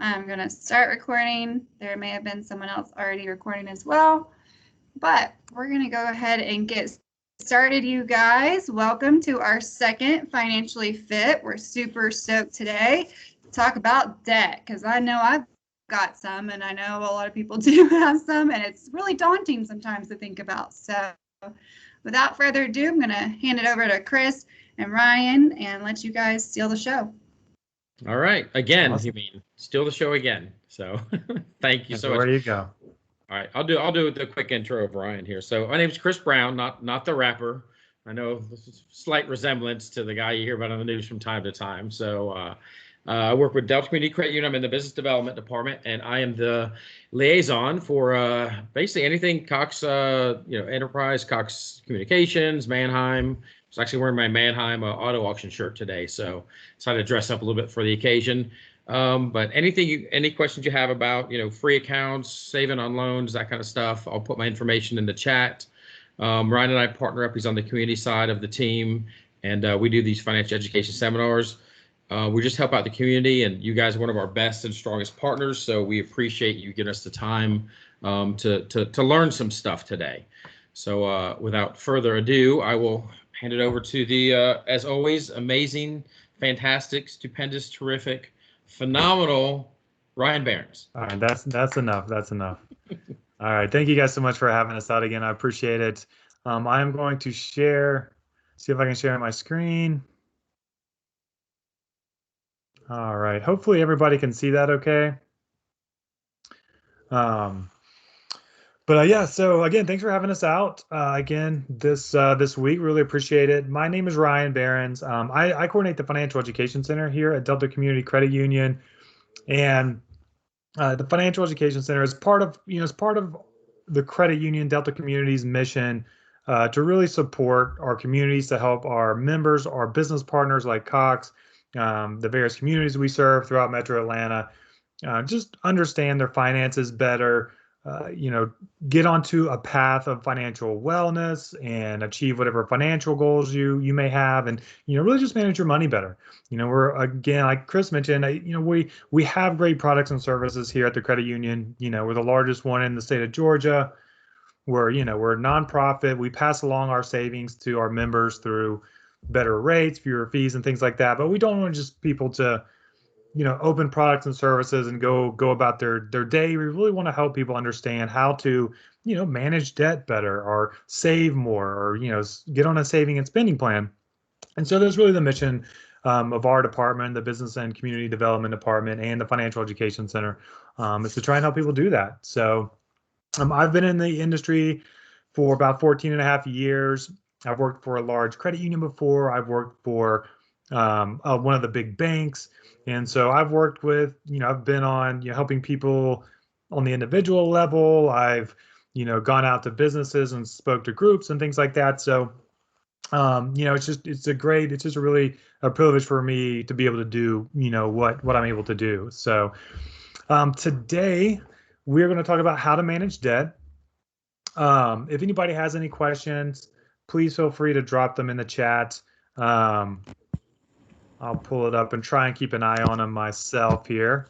I'm going to start recording. There may have been someone else already recording as well, but we're going to go ahead and get started, you guys. Welcome to our second Financially Fit. We're super stoked today to talk about debt because I know I've got some and I know a lot of people do have some, and it's really daunting sometimes to think about. So without further ado, I'm going to hand it over to Chris and Ryan and let you guys steal the show. All right. Again, awesome. You mean steal the show again. So thank you so much. There you go. All right. I'll do the quick intro of Ryan here. So my name is Chris Brown, not the rapper. I know this is a slight resemblance to the guy you hear about on the news from time to time. So I work with Delta Community Credit Union. I'm in the business development department, and I am the liaison for basically anything Cox, Enterprise, Cox Communications, Manheim. I was actually wearing my Manheim auto auction shirt today, so decided to dress up a little bit for the occasion. But any questions you have about, free accounts, saving on loans, that kind of stuff, I'll put my information in the chat. Ryan and I partner up. He's on the community side of the team, and we do these financial education seminars. We just help out the community, and you guys are one of our best and strongest partners, so we appreciate you giving us the time to learn some stuff today. So without further ado, I will hand it over to the, as always, amazing, fantastic, stupendous, terrific, phenomenal Ryan Behrens. All right, that's enough. That's enough. All right, thank you guys so much for having us out again. I appreciate it. I am going to see if I can share my screen. All right, hopefully everybody can see that okay. But yeah, so again, thanks for having us out again this week. Really appreciate it. My name is Ryan Behrens. I coordinate the Financial Education Center here at Delta Community Credit Union, and the Financial Education Center is part of the credit union Delta Community's mission to really support our communities, to help our members, our business partners like Cox, the various communities we serve throughout Metro Atlanta, just understand their finances better. Get onto a path of financial wellness and achieve whatever financial goals you may have, and really just manage your money better. We're, again, like Chris mentioned, we have great products and services here at the credit union. We're the largest one in the state of Georgia. We're a nonprofit. We pass along our savings to our members through better rates, fewer fees, and things like that. But we don't want just people to open products and services and go about their day. We really want to help people understand how to, manage debt better, or save more, or, get on a saving and spending plan. And so that's really the mission of our department, the Business and Community Development Department, and the Financial Education Center, is to try and help people do that. So I've been in the industry for about 14 and a half years. I've worked for a large credit union before. I've worked for one of the big banks. And so I've worked with, I've been on, helping people on the individual level. I've, gone out to businesses and spoke to groups and things like that. So, it's just really a privilege for me to be able to do, what I'm able to do. So today we're going to talk about how to manage debt. If anybody has any questions, please feel free to drop them in the chat. I'll pull it up and try and keep an eye on them myself here,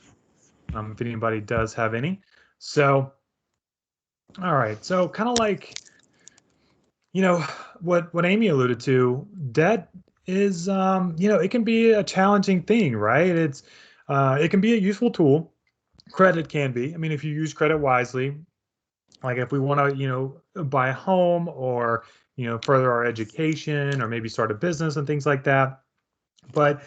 if anybody does have any. So, all right. So kind of like, what Amy alluded to, debt is, it can be a challenging thing, right? It can be a useful tool. Credit can be. I mean, if you use credit wisely, like if we want to, buy a home, or, further our education, or maybe start a business and things like that. But,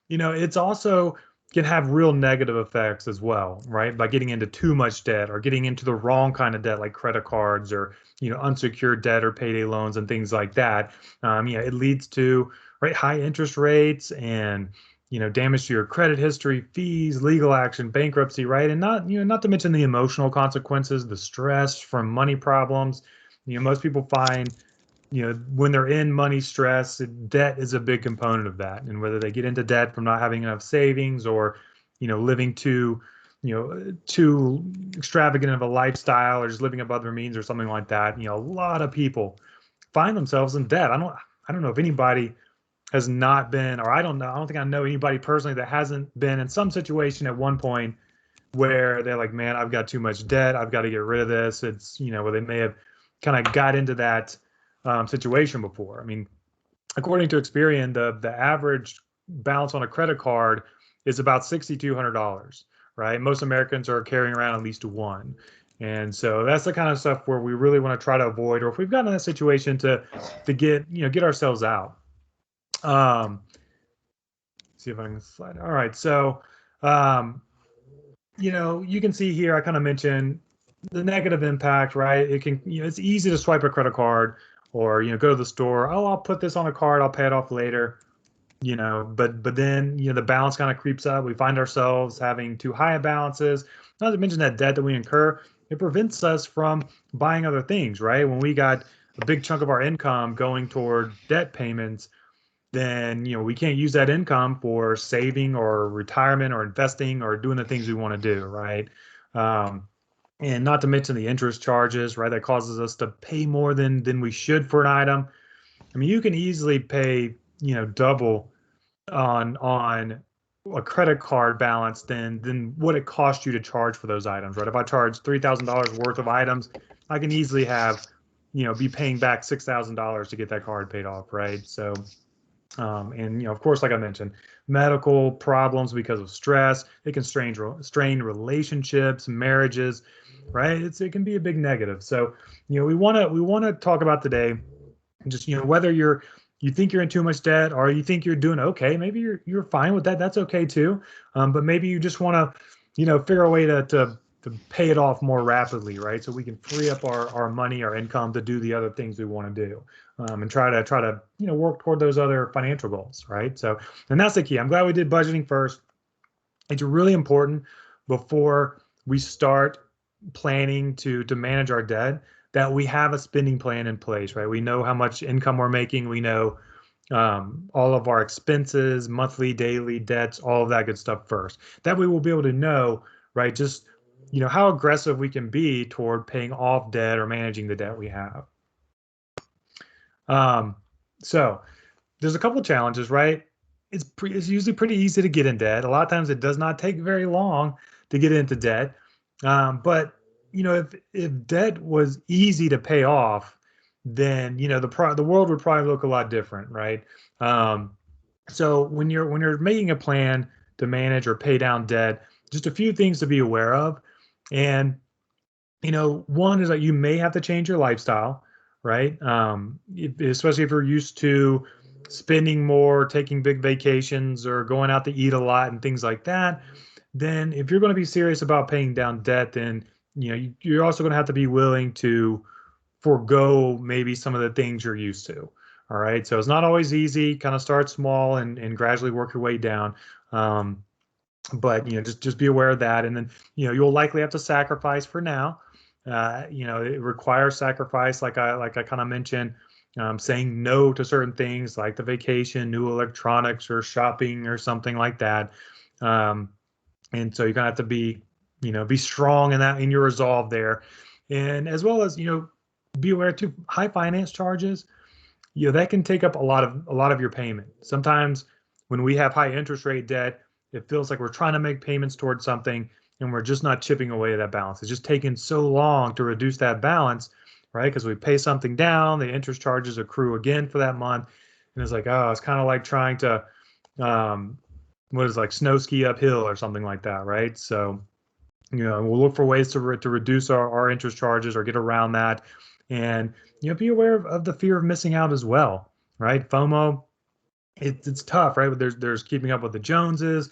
it's also can have real negative effects as well, right? By getting into too much debt, or getting into the wrong kind of debt, like credit cards, or, unsecured debt, or payday loans and things like that. It leads to high interest rates, and, damage to your credit history, fees, legal action, bankruptcy, right? And not to mention the emotional consequences, the stress from money problems. Most people find, when they're in money stress, debt is a big component of that. And whether they get into debt from not having enough savings, or, living too extravagant of a lifestyle, or just living above their means, or something like that. A lot of people find themselves in debt. I don't know if anybody has not been, or I don't know, I don't think I know anybody personally that hasn't been in some situation at one point where they're like, man, I've got too much debt. I've got to get rid of this. It's, where they may have kind of got into that situation before. I mean, according to Experian, the average balance on a credit card is about $6,200, right? Most Americans are carrying around at least one. And so that's the kind of stuff where we really want to try to avoid, or if we've gotten in that situation to get ourselves out. See if I can slide. All right. So, you can see here, I kind of mentioned the negative impact, right? It can, it's easy to swipe a credit card or, go to the store. Oh, I'll put this on a card. I'll pay it off later, but then, the balance kind of creeps up. We find ourselves having too high balances. Not to mention that debt that we incur, it prevents us from buying other things, right? When we got a big chunk of our income going toward debt payments, then we can't use that income for saving or retirement or investing or doing the things we want to do, right? And not to mention the interest charges, right? That causes us to pay more than we should for an item. I mean, you can easily pay double on a credit card balance than what it costs you to charge for those items, right? If I charge $3,000 worth of items, I can easily have be paying back $6,000 to get that card paid off, right? So and of course, like I mentioned, medical problems because of stress, it can strain relationships, marriages, right? It can be a big negative. So we want to talk about today, just whether you think you're in too much debt or you think you're doing okay. Maybe you're fine with that. That's okay too. But maybe you just want to figure a way to pay it off more rapidly, right? So we can free up our money, our income to do the other things we want to do, and try to work toward those other financial goals, right? So, and that's the key. I'm glad we did budgeting first. It's really important before we start planning to manage our debt that we have a spending plan in place, right? We know how much income we're making. We know all of our expenses, monthly, daily debts, all of that good stuff first. That way we'll be able to know, right, just how aggressive we can be toward paying off debt or managing the debt we have. So there's a couple of challenges, right? It's usually pretty easy to get in debt. A lot of times it does not take very long to get into debt. But if debt was easy to pay off, then the world would probably look a lot different, right? So when you're making a plan to manage or pay down debt, just a few things to be aware of. And, one is that you may have to change your lifestyle, right? Especially if you're used to spending more, taking big vacations or going out to eat a lot and things like that. Then if you're going to be serious about paying down debt, then, you're also going to have to be willing to forego maybe some of the things you're used to. All right. So it's not always easy. Kind of start small and gradually work your way down. But just be aware of that, and then you'll likely have to sacrifice for now. It requires sacrifice, like I kind of mentioned, saying no to certain things like the vacation, new electronics, or shopping, or something like that. And so you're gonna have to be strong in your resolve there, and as well as be aware too, high finance charges. That can take up a lot of your payment. Sometimes when we have high interest rate debt, it feels like we're trying to make payments towards something and we're just not chipping away at that balance. It's just taking so long to reduce that balance, right? Because we pay something down, the interest charges accrue again for that month. And it's like, oh, it's kind of like trying to, like snow ski uphill or something like that, right? So, we'll look for ways to reduce our interest charges or get around that. And, be aware of the fear of missing out as well, right? FOMO, it's tough, right? There's keeping up with the Joneses.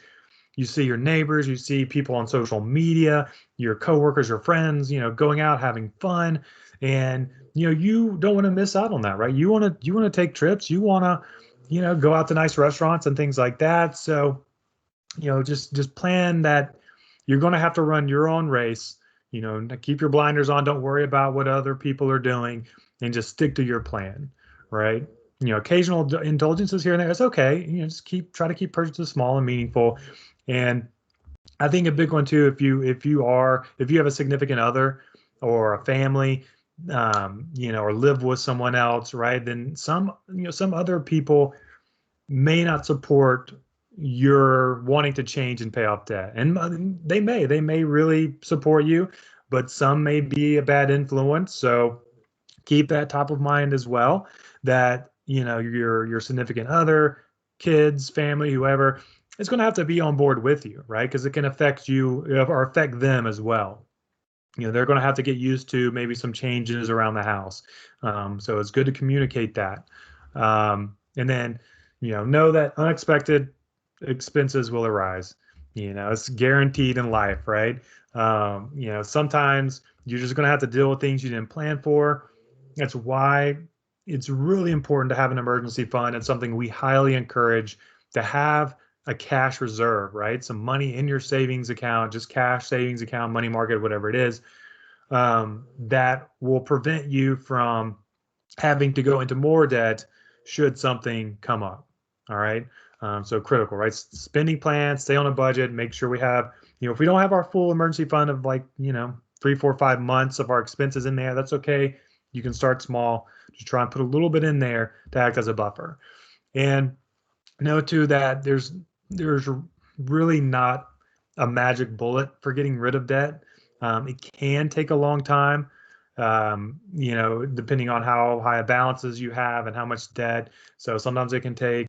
You see your neighbors, you see people on social media, your coworkers, your friends, going out having fun, and you don't want to miss out on that, right? You want to take trips, you want to go out to nice restaurants and things like that. So just plan that you're going to have to run your own race. Keep your blinders on. Don't worry about what other people are doing, and just stick to your plan, right? Occasional indulgences here and there is okay. Just try to keep purchases small and meaningful. And I think a big one too, if you have a significant other or a family, or live with someone else, right? Then some other people may not support your wanting to change and pay off debt. And they may really support you, but some may be a bad influence. So keep that top of mind as well, that your significant other, kids, family, whoever is going to have to be on board with you, right? Because it can affect you or affect them as well. They're going to have to get used to maybe some changes around the house. So it's good to communicate that. And then, know that unexpected expenses will arise. It's guaranteed in life, right? Sometimes you're just going to have to deal with things you didn't plan for. That's why it's really important to have an emergency fund. It's something we highly encourage, to have a cash reserve, right? Some money in your savings account, just cash, savings account, money market, whatever it is, that will prevent you from having to go into more debt should something come up. All right. So critical, right? Spending plan, stay on a budget, make sure we have, if we don't have our full emergency fund of 3, 4, 5 months of our expenses in there, that's okay. You can start small. Just try and put a little bit in there to act as a buffer. And know too that there's really not a magic bullet for getting rid of debt. It can take a long time, depending on how high a balances you have and how much debt. So sometimes it can take,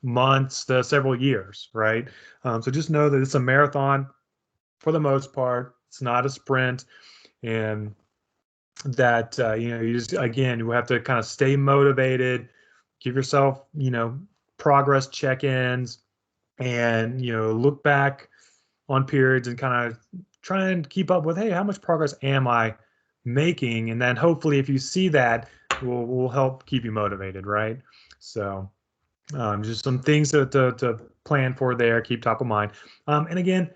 months to several years, right? So just know that it's a marathon for the most part. It's not a sprint, and that you just, again, you have to kind of stay motivated, give yourself progress check-ins, and look back on periods and kind of try and keep up with, hey, how much progress am I making? And then hopefully if you see that, will help keep you motivated, right? So just some things to plan for there, keep top of mind. And again,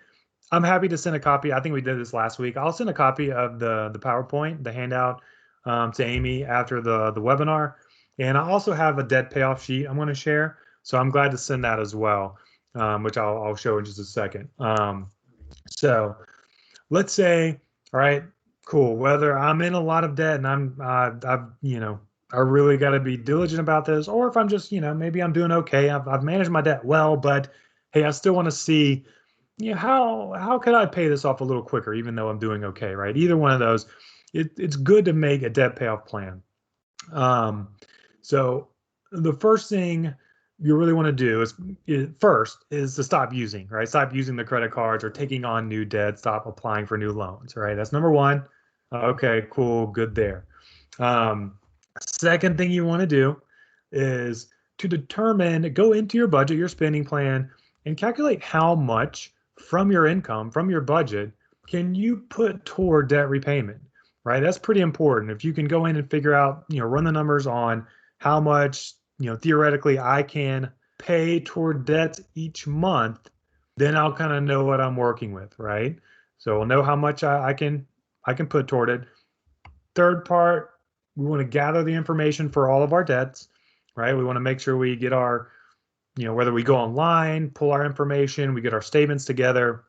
I'm happy to send a copy. I think we did this last week. I'll send a copy of the PowerPoint, the handout, to Amy after the webinar. And I also have a debt payoff sheet I'm going to share. So I'm glad to send that as well, which I'll show in just a second. So let's say, all right, cool. Whether I'm in a lot of debt and I really got to be diligent about this, or if I'm just, maybe I'm doing okay. I've managed my debt well, but hey, I still want to see, how could I pay this off a little quicker, even though I'm doing okay, right? Either one of those, it's good to make a debt payoff plan. So the first thing you really want to do is to stop using, right? Stop using the credit cards or taking on new debt. Stop applying for new loans, right? That's number one. Okay, cool, good there. Second thing you want to do is to go into your budget, your spending plan, and calculate how much from your income, from your budget, can you put toward debt repayment, right? That's pretty important. If you can go in and figure out, run the numbers on how much, theoretically I can pay toward debts each month, then I'll kind of know what I'm working with, right? So I'll know how much I can put toward it. Third part, we want to gather the information for all of our debts, right? We want to make sure we get our, whether we go online, pull our information, we get our statements together,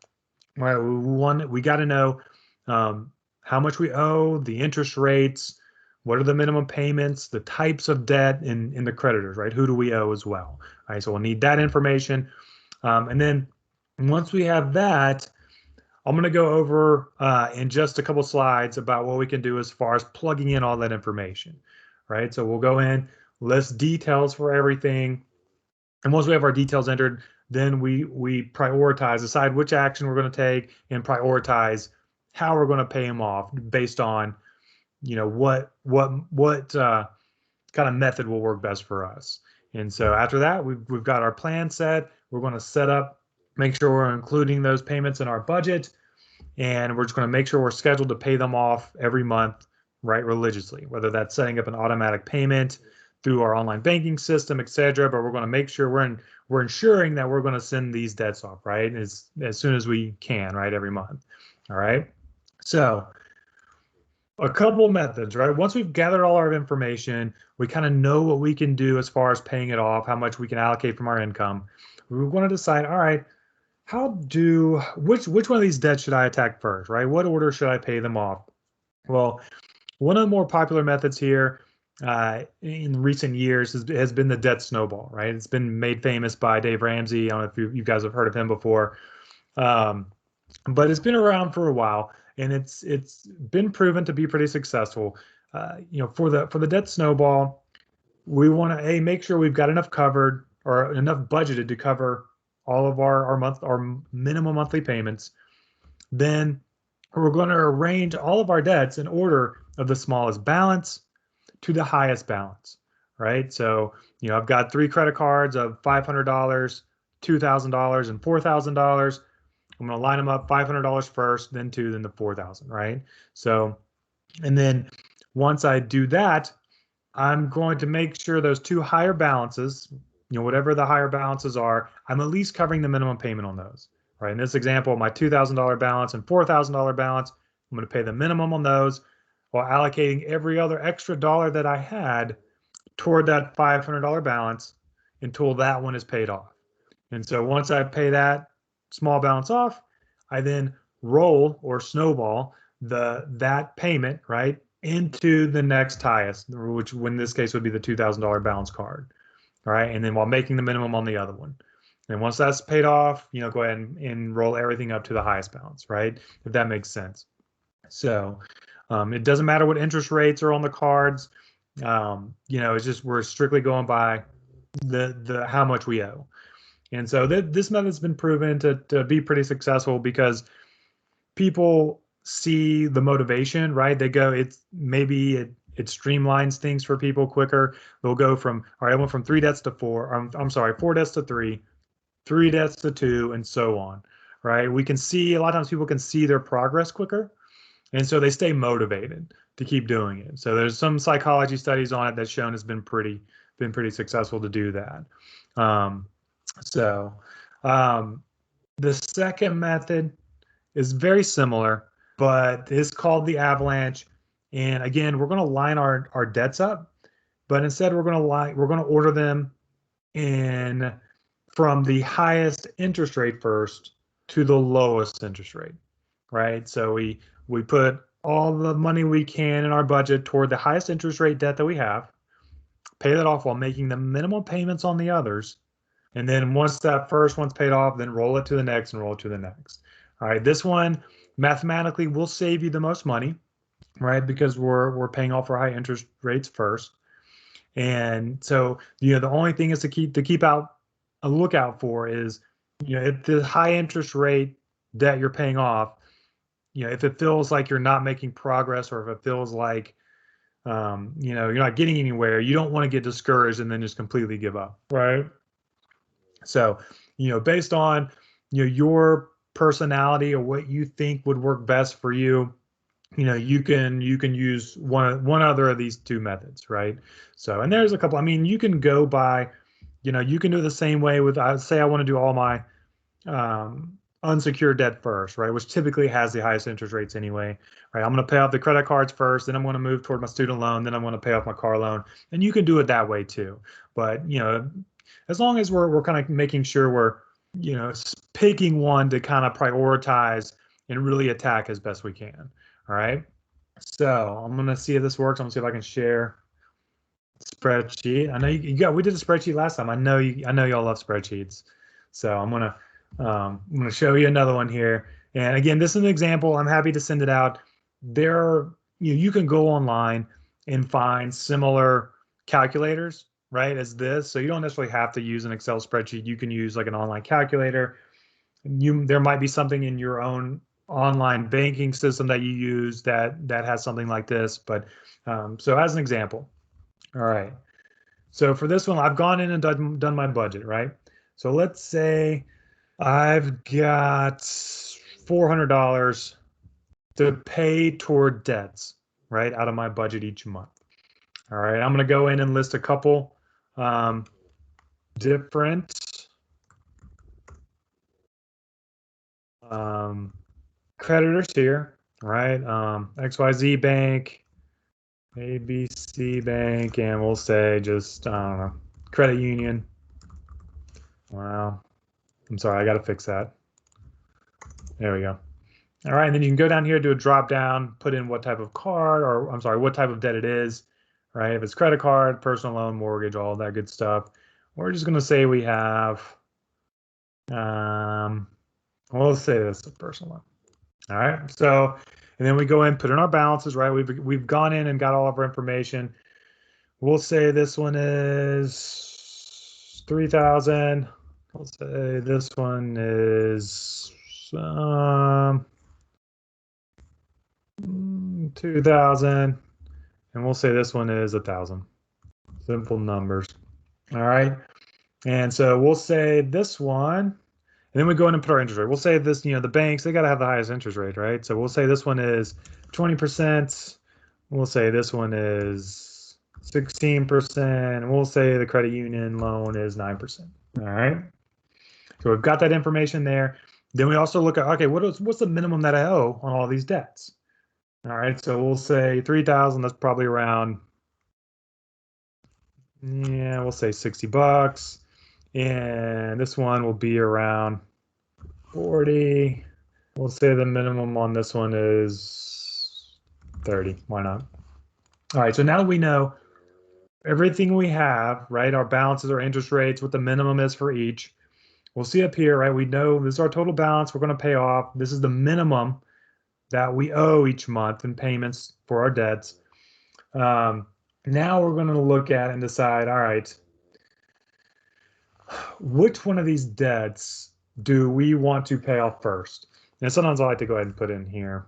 right? We got to know how much we owe, the interest rates, what are the minimum payments, the types of debt in the creditors, right? Who do we owe as well, right? So we'll need that information. And then once we have that, I'm going to go over in just a couple slides about what we can do as far as plugging in all that information, right? So we'll go in, list details for everything. And once we have our details entered, then we prioritize, decide which action we're going to take, and prioritize how we're going to pay them off based on, what kind of method will work best for us. And so after that, we've got our plan set. We're going to set up, make sure we're including those payments in our budget, and we're just going to make sure we're scheduled to pay them off every month, right, religiously, whether that's setting up an automatic payment through our online banking system, et cetera. But we're going to make sure we're ensuring that we're going to send these debts off, right, as soon as we can, right, every month. All right. So a couple of methods, right? Once we've gathered all our information, we kind of know what we can do as far as paying it off, how much we can allocate from our income. We want to decide, all right, which one of these debts should I attack first, right? What order should I pay them off? Well, one of the more popular methods here in recent years has been the debt snowball, right? It's been made famous by Dave Ramsey. I don't know if you guys have heard of him before, um, but it's been around for a while, and it's been proven to be pretty successful. For the debt snowball, we want to make sure we've got enough covered or enough budgeted to cover all of our minimum monthly payments. Then we're going to arrange all of our debts in order of the smallest balance to the highest balance, right? So, I've got 3 credit cards of $500, $2,000, and $4,000. I'm going to line them up $500 first, then 2, then the 4,000, right? So, and then once I do that, I'm going to make sure those 2 higher balances, whatever the higher balances are, I'm at least covering the minimum payment on those, right? In this example, my $2,000 balance and $4,000 balance, I'm going to pay the minimum on those while allocating every other extra dollar that I had toward that $500 balance until that one is paid off. And so once I pay that small balance off, I then roll or snowball that payment, right, into the next highest, which in this case would be the $2,000 balance card, right? And then while making the minimum on the other one. And once that's paid off, go ahead and roll everything up to the highest balance, right? If that makes sense. So it doesn't matter what interest rates are on the cards. It's just we're strictly going by the how much we owe. And so this method's been proven to be pretty successful because people see the motivation, right? They go, it streamlines things for people quicker. They'll go from, all right, I went from 3 debts to 4. I'm sorry, 4 debts to 3, 3 debts to 2, and so on, right? We can see, a lot of times people can see their progress quicker. And so they stay motivated to keep doing it. So there's some psychology studies on it that's shown has been pretty successful to do that. The second method is very similar, but it's called the Avalanche. And again, we're going to line our debts up, but instead we're going to order them in from the highest interest rate first to the lowest interest rate, right? So we put all the money we can in our budget toward the highest interest rate debt that we have, pay that off while making the minimum payments on the others. And then once that first one's paid off, then roll it to the next and roll it to the next. All right, this one mathematically will save you the most money, right? Because we're paying off our high interest rates first. And so, the only thing is to keep out a lookout for is, if the high interest rate debt you're paying off, if it feels like you're not making progress, or if it feels like, you're not getting anywhere, you don't want to get discouraged and then just completely give up, right? So, based on, your personality or what you think would work best for you, you can use one other of these 2 methods, right? So, and there's a couple. I mean, you can go by, you can do the same way with, I say I want to do all my unsecured debt first, right? Which typically has the highest interest rates anyway, right? I'm going to pay off the credit cards first, then I'm going to move toward my student loan, then I'm going to pay off my car loan, and you can do it that way too. But as long as we're kind of making sure we're picking one to kind of prioritize and really attack as best we can. All right. So I'm going to see if this works. I'm going to see if I can share spreadsheet. I know we did a spreadsheet last time. I know y'all love spreadsheets. So I'm going to show you another one here. And again, this is an example. I'm happy to send it out. You can go online and find similar calculators, right, as this. So you don't necessarily have to use an Excel spreadsheet. You can use like an online calculator. There might be something in your own online banking system that you use that has something like this. But so as an example, all right. So for this one, I've gone in and done my budget, right? So let's say I've got $400 to pay toward debts, right, out of my budget each month. All right, I'm going to go in and list a couple different creditors here, right? XYZ Bank, ABC Bank, and we'll say just, I don't know, credit union. Wow. I'm sorry, I got to fix that. There we go. All right, and then you can go down here, do a drop down, put in what type of card, or I'm sorry, what type of debt it is. right? If it's credit card, personal loan, mortgage, all that good stuff, we're just going to say we have, we'll say this is personal loan. All right. So, and then we go in, put in our balances, right? We've gone in and got all of our information. We'll say this one is 3,000. We'll say this one is 2,000, and we'll say this one is 1,000. Simple numbers. All right. And so we'll say this one, and then we go in and put our interest rate. We'll say this, the banks, they got to have the highest interest rate, right? So we'll say this one is 20%. We'll say this one is 16%. And we'll say the credit union loan is 9%. All right. So we've got that information there. Then we also look at, okay, what's the minimum that I owe on all these debts? All right. So we'll say 3,000. That's probably around, yeah, we'll say $60. And this one will be around 40. We'll say the minimum on this one is 30. Why not? All right. So now that we know everything we have, right? Our balances, our interest rates, what the minimum is for each. We'll see up here, right? We know this is our total balance we're going to pay off. This is the minimum that we owe each month in payments for our debts. Now we're going to look at and decide, all right, which one of these debts do we want to pay off first? And sometimes I like to go ahead and put in here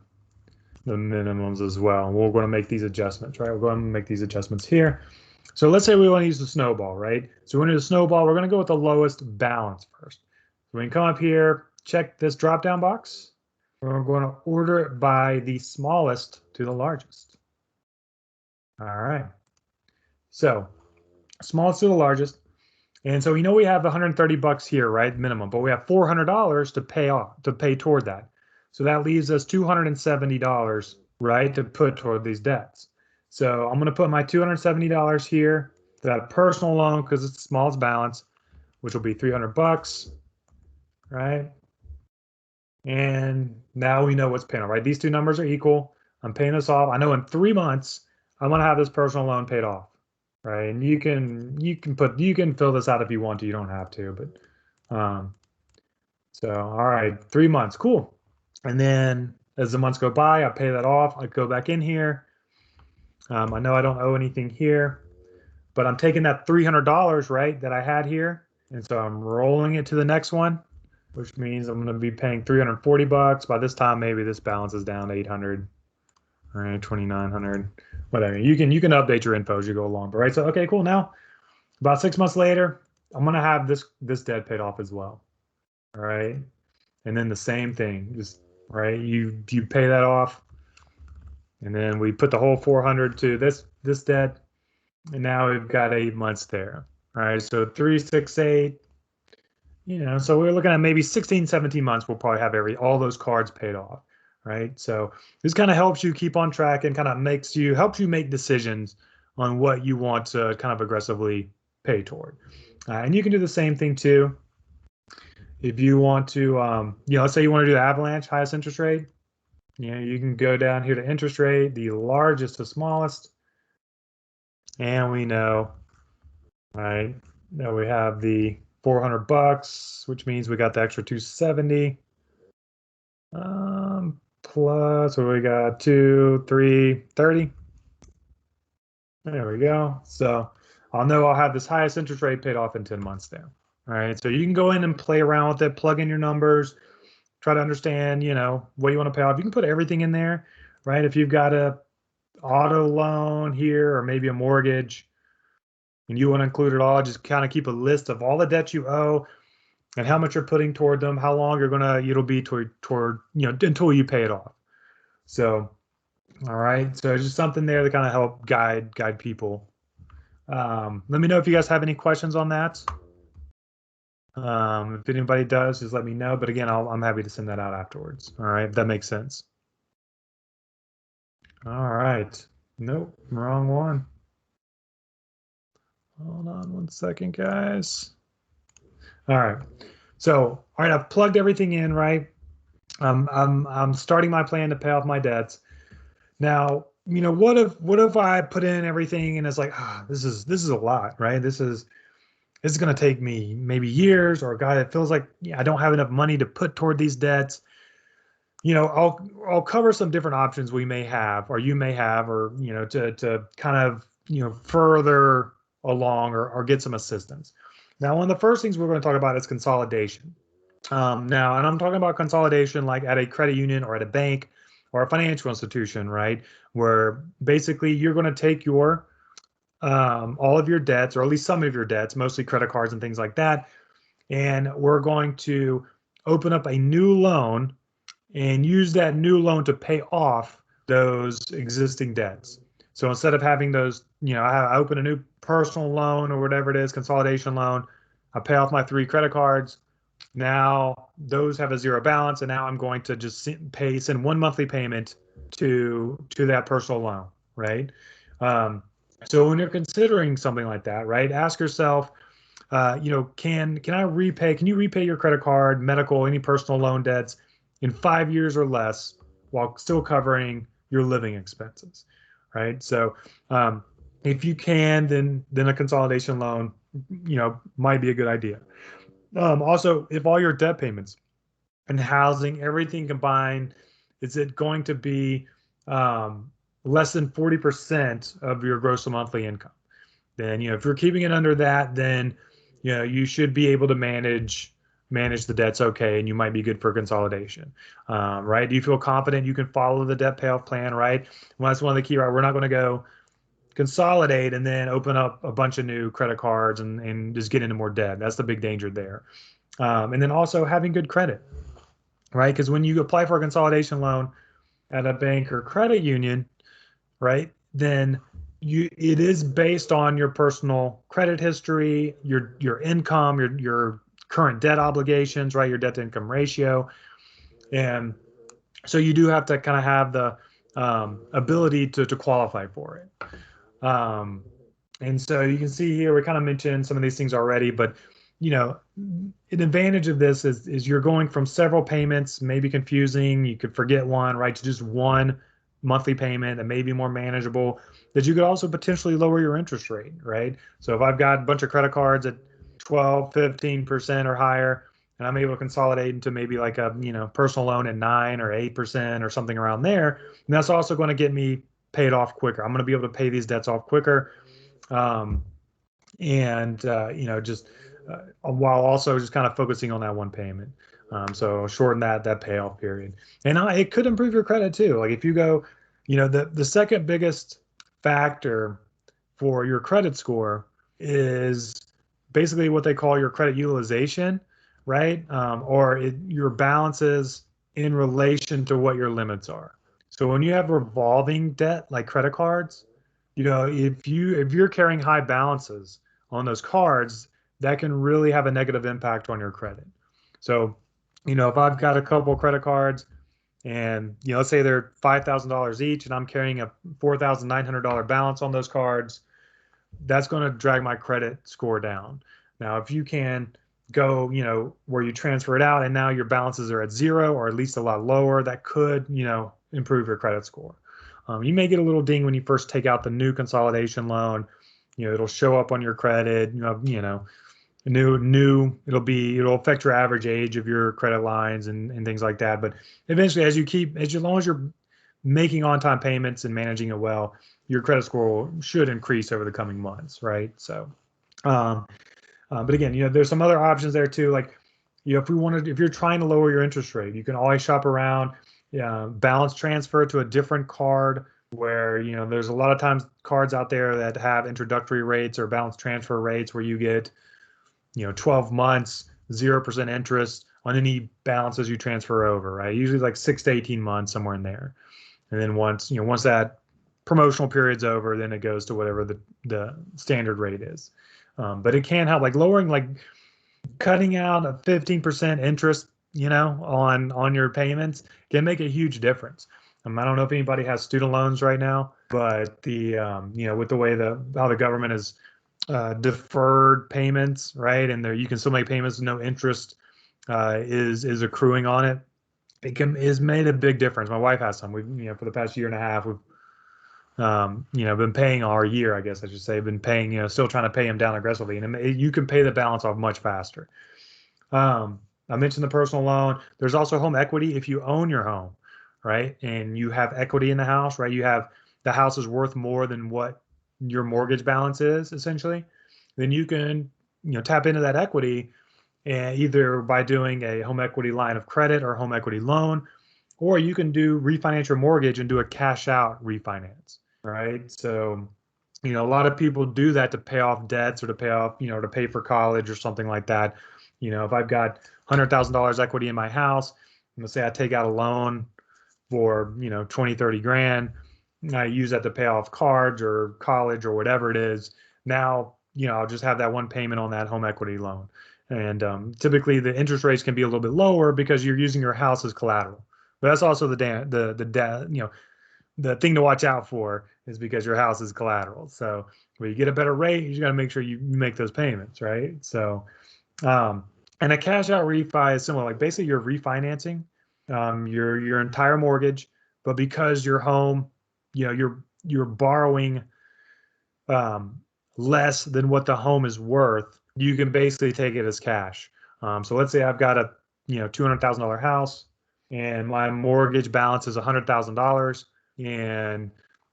the minimums as well. We're going to make these adjustments, right? We're going to make these adjustments here. So let's say we want to use the snowball, right? So we want to use the snowball. We're going to go with the lowest balance first. So we can come up here, check this drop-down box. We're going to order it by the smallest to the largest. All right. So smallest to the largest. And so we know we have $130 here, right? Minimum, but we have $400 to pay off, to pay toward that. So that leaves us $270, right, to put toward these debts. So I'm going to put my $270 here for that personal loan because it's the smallest balance, which will be $300, right? And now we know what's paying off, right? These two numbers are equal. I'm paying this off. I know in 3 months I'm going to have this personal loan paid off, right? And you can fill this out if you want to. You don't have to, but so all right, 3 months, cool. And then as the months go by, I pay that off. I go back in here. I know I don't owe anything here, but I'm taking that $300, right, that I had here, and so I'm rolling it to the next one, which means I'm going to be paying $340. By this time, maybe this balance is down to 800, all right, 2,900, whatever. You can update your info as you go along, but right. So okay, cool. Now, about 6 months later, I'm going to have this debt paid off as well, all right. And then the same thing, just right. You pay that off. And then we put the whole 400 to this debt, and now we've got 8 months there. All right, so 3, 6, 8. So we're looking at maybe 16, 17 months. We'll probably have all those cards paid off. Right, so this kind of helps you keep on track and kind of helps you make decisions on what you want to kind of aggressively pay toward. And you can do the same thing too. If you want to, let's say you want to do the Avalanche highest interest rate. You can go down here to interest rate, the largest to smallest. And we know, right, that we have the $400, which means we got the extra 270. Plus, what we got, 2, 3, 30. There we go. So I'll know I'll have this highest interest rate paid off in 10 months there. All right, so you can go in and play around with it, plug in your numbers, try to understand, what you want to pay off. You can put everything in there, right? If you've got a auto loan here or maybe a mortgage and you want to include it all, just kind of keep a list of all the debts you owe and how much you're putting toward them, how long it'll be toward until you pay it off. So, all right. So it's just something there to kind of help guide people. Let me know if you guys have any questions on that. If anybody does, just let me know. But again, I'm happy to send that out afterwards. All right, if that makes sense. All right. Nope, wrong one. Hold on one second, guys. All right. So, all right, I've plugged everything in, right? I'm starting my plan to pay off my debts. Now, what if I put in everything and it's like, this is a lot, right? This is going to take me maybe years, or God, it feels like I don't have enough money to put toward these debts. I'll cover some different options we may have, or you may have, or to kind of further along, or get some assistance. Now, one of the first things we're going to talk about is consolidation. Now, and I'm talking about consolidation like at a credit union or at a bank or a financial institution, right? Where basically you're going to take your all of your debts, or at least some of your debts, mostly credit cards and things like that, and we're going to open up a new loan and use that new loan to pay off those existing debts. So instead of having those, I open a new personal loan or whatever it is, consolidation loan, I pay off my 3 credit cards. Now those have a zero balance, and now I'm going to just send one monthly payment to that personal loan, right? So when you're considering something like that, right, ask yourself, can you repay your credit card, medical, any personal loan debts in 5 years or less while still covering your living expenses, right? So if you can, then a consolidation loan, might be a good idea. Also, if all your debt payments and housing, everything combined, is it going to be less than 40% of your gross monthly income? Then, if you're keeping it under that, then, you should be able to manage the debts okay, and you might be good for consolidation, right? Do you feel confident you can follow the debt payoff plan, right? Well, that's one of the key, right? We're not going to go consolidate and then open up a bunch of new credit cards and just get into more debt. That's the big danger there. And then also having good credit, right? Because when you apply for a consolidation loan at a bank or credit union, right, then it is based on your personal credit history, your income, your current debt obligations, right, your debt to income ratio. And so you do have to kind of have the ability to qualify for it. And so you can see here, we kind of mentioned some of these things already, but an advantage of this is you're going from several payments, maybe confusing, you could forget one, right, to just one monthly payment that may be more manageable, that you could also potentially lower your interest rate, right? So if I've got a bunch of credit cards at 12, 15% or higher, and I'm able to consolidate into maybe like a personal loan at 9 or 8% or something around there, and that's also going to get me paid off quicker. I'm going to be able to pay these debts off quicker, and just while also just kind of focusing on that one payment. So shorten that payoff period, and it could improve your credit too. Like if you go, the second biggest factor for your credit score is basically what they call your credit utilization, right? Your balances in relation to what your limits are. So when you have revolving debt like credit cards, if you're carrying high balances on those cards, that can really have a negative impact on your credit. So, if I've got a couple credit cards and, let's say they're $5,000 each and I'm carrying a $4,900 balance on those cards, that's going to drag my credit score down. Now, if you can go, where you transfer it out and now your balances are at zero or at least a lot lower, that could, improve your credit score. You may get a little ding when you first take out the new consolidation loan. It'll show up on your credit. It'll affect your average age of your credit lines and things like that. But eventually, as long as you're making on-time payments and managing it well, your credit score should increase over the coming months, right? So, but again, there's some other options there too. Like, if you're trying to lower your interest rate, you can always shop around. Balance transfer to a different card where, there's a lot of times cards out there that have introductory rates or balance transfer rates where you get, 12 months, 0% interest on any balances you transfer over, right? Usually like 6 to 18 months, somewhere in there. And then once that promotional period's over, then it goes to whatever the standard rate is. But it can help, like lowering, like cutting out a 15% interest, on your payments can make a huge difference. I don't know if anybody has student loans right now, but with the way how the government has deferred payments, right, and you can still make payments with no interest is accruing on it. It has made a big difference. My wife has some. For the past year and a half, we've been paying our year, I guess I should say, been paying, still trying to pay them down aggressively. And you can pay the balance off much faster. I mentioned the personal loan. There's also home equity if you own your home, right? And you have equity in the house, right? The house is worth more than what your mortgage balance is essentially. Then you can, tap into that equity and either by doing a home equity line of credit or home equity loan, or you can refinance your mortgage and do a cash out refinance, right? So, a lot of people do that to pay off debts or to pay off, to pay for college or something like that. If I've got $100,000 equity in my house, let's say I take out a loan for, 20, 30 grand, and I use that to pay off cards or college or whatever it is. Now, I'll just have that one payment on that home equity loan. And typically the interest rates can be a little bit lower because you're using your house as collateral. But that's also the thing to watch out for is because your house is collateral. So when you get a better rate, you just got to make sure you make those payments, right? So, and a cash out refi is similar. Like basically you're refinancing your entire mortgage, but because your home, you're borrowing less than what the home is worth, you can basically take it as cash. So let's say I've got a $200,000 house and my mortgage balance is $100,000, and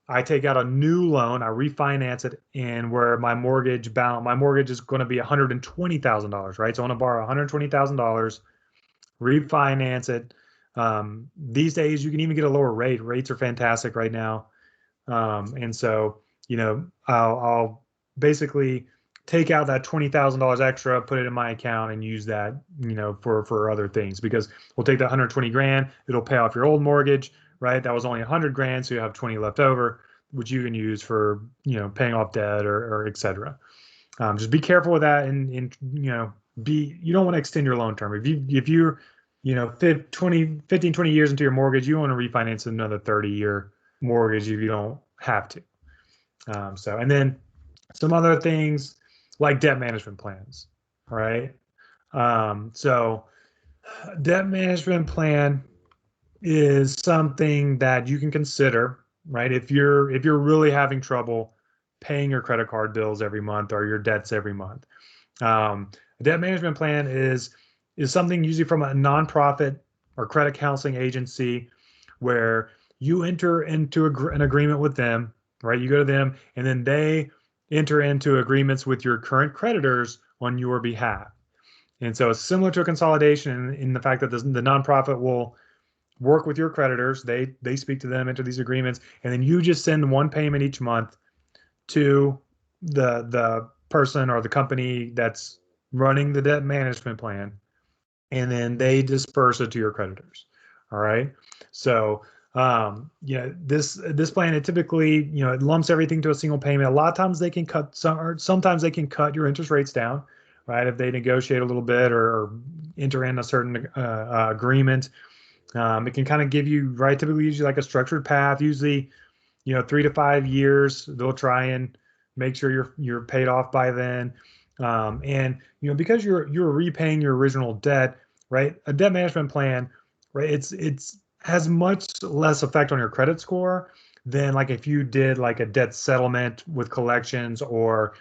I take out a new loan, I refinance it, and where my mortgage is going to be $120,000, right? So I want to borrow $120,000, refinance it. These days you can even get a lower rate. Rates are fantastic right now. And so, I'll basically take out that $20,000 extra, put it in my account, and use that, for other things, because we'll take that 120 grand, it'll pay off your old mortgage, right? That was only 100 grand, so you have 20 left over, which you can use for, paying off debt or et cetera. Just be careful with that, and you don't want to extend your loan term. If you're 15, 20 years into your mortgage, you want to refinance another 30-year mortgage if you don't have to. And then some other things like debt management plans, right? So debt management plan is something that you can consider, right? If you're really having trouble paying your credit card bills every month or your debts every month. A debt management plan is something usually from a nonprofit or credit counseling agency where you enter into an agreement with them, right? You go to them and then they enter into agreements with your current creditors on your behalf. And so it's similar to a consolidation in the fact that the nonprofit will work with your creditors. They speak to them, enter these agreements, and then you just send one payment each month to the person or the company that's running the debt management plan, and then they disperse it to your creditors. All right. So this plan, it typically, it lumps everything to a single payment. A lot of times they can sometimes they can cut your interest rates down, right? If they negotiate a little bit or enter in a certain agreement. It can kind of give you, right, typically usually like a structured path, usually, 3 to 5 years. They'll try and make sure you're paid off by then. And, because you're repaying your original debt, right? A debt management plan, right? It's has much less effect on your credit score than like if you did like a debt settlement with collections or,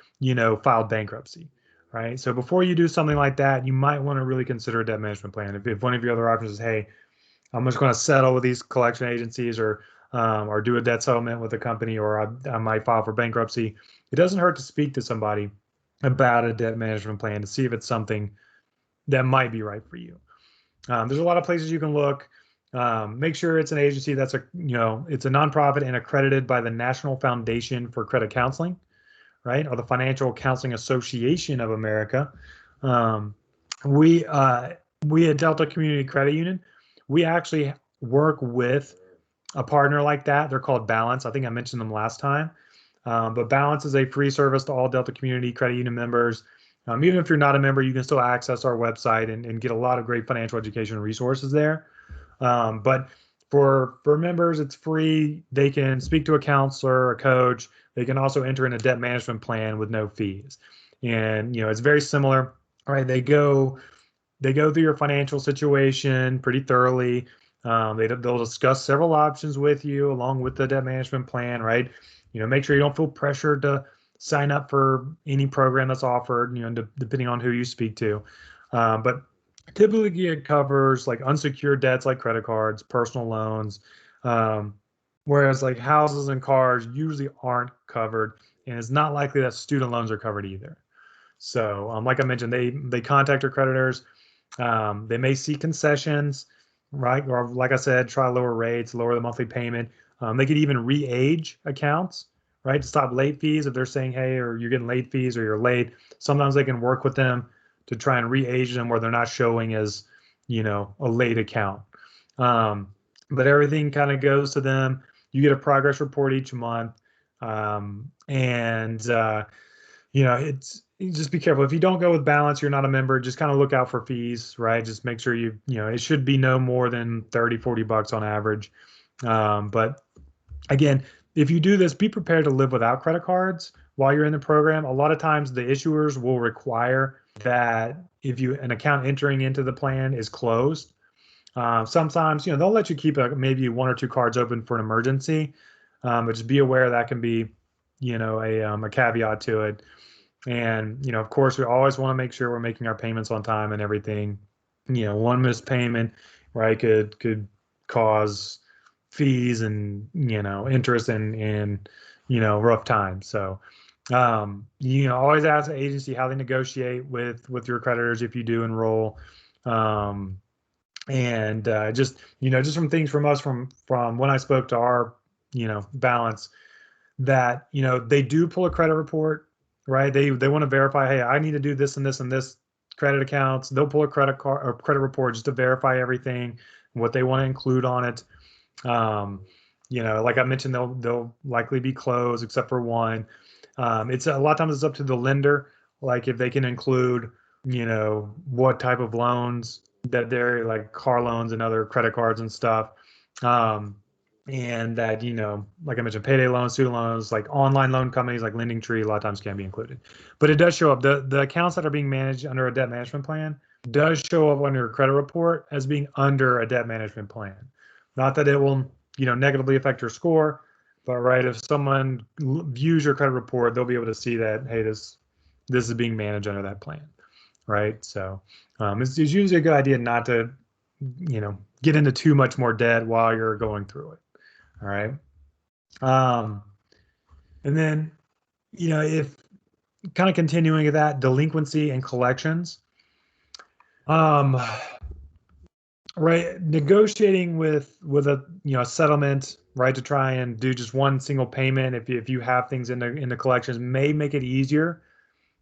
filed bankruptcy, right? So before you do something like that, you might want to really consider a debt management plan. If one of your other options is, hey, I'm just going to settle with these collection agencies or do a debt settlement with a company, or I might file for bankruptcy. It doesn't hurt to speak to somebody about a debt management plan to see if it's something that might be right for you. There's a lot of places you can look. Make sure it's an agency that's it's a nonprofit and accredited by the National Foundation for Credit Counseling, right? Or the Financial Counseling Association of America. We at Delta Community Credit Union, we actually work with a partner like that. They're called Balance. I think I mentioned them last time. But Balance is a free service to all Delta Community Credit Union members. Even if you're not a member, you can still access our website and get a lot of great financial education resources there. But for members, it's free. They can speak to a counselor, a coach. They can also enter in a debt management plan with no fees. And, it's very similar, right? They go through your financial situation pretty thoroughly. They'll discuss several options with you along with the debt management plan, right? Make sure you don't feel pressured to sign up for any program that's offered, depending on who you speak to. But typically it covers like unsecured debts like credit cards, personal loans, whereas like houses and cars usually aren't covered, and it's not likely that student loans are covered either. So, like I mentioned, they contact their creditors. They may seek concessions, right? Or like I said, try lower rates, lower the monthly payment. They could even re-age accounts, right, to stop late fees if they're saying, hey, or you're getting late fees or you're late. Sometimes they can work with them to try and re-age them where they're not showing as, a late account. But everything kind of goes to them. You get a progress report each month. You just be careful. If you don't go with balance, you're not a member, just kind of look out for fees, right? Just make sure it should be no more than 30, $40 on average. But again, if you do this, be prepared to live without credit cards while you're in the program. A lot of times the issuers will require that if an account entering into the plan is closed, sometimes, they'll let you keep maybe one or two cards open for an emergency. But just be aware that can be, a caveat to it. And, of course, we always want to make sure we're making our payments on time and everything. One missed payment, right, could cause fees and, interest and rough times. So, always ask the agency how they negotiate with your creditors if you do enroll. And just from things from us from when I spoke to our, balance, that, they do pull a credit report, right? They want to verify, hey, I need to do this and this and this credit accounts. They'll pull a credit card or credit report just to verify everything, what they want to include on it. Like I mentioned, they'll likely be closed except for one. It's a lot of times it's up to the lender, like if they can include, what type of loans that they're like car loans and other credit cards and stuff. And that, like I mentioned, payday loans, student loans, like online loan companies like LendingTree, a lot of times can be included. But it does show up. The accounts that are being managed under a debt management plan does show up on your credit report as being under a debt management plan. Not that it will, negatively affect your score, but right, if someone views your credit report, they'll be able to see that, hey, this is being managed under that plan, right? So it's usually a good idea not to, get into too much more debt while you're going through it. All right. And then, if kind of continuing with that, delinquency and collections. Right, negotiating with a settlement, right, to try and do just one single payment if you have things in the collections may make it easier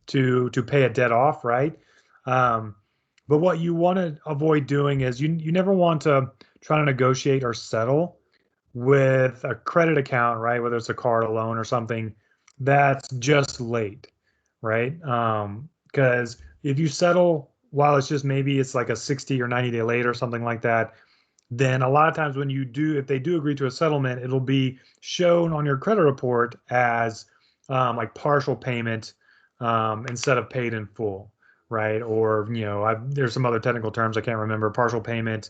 to pay a debt off, right? But what you want to avoid doing is you never want to try to negotiate or settle with a credit account, right? Whether it's a card, a loan, or something that's just late, right? Because if you settle while it's just maybe it's like a 60 or 90 day late or something like that, then a lot of times when if they do agree to a settlement, it'll be shown on your credit report as like partial payment instead of paid in full, right? Or, there's some other technical terms I can't remember, partial payment.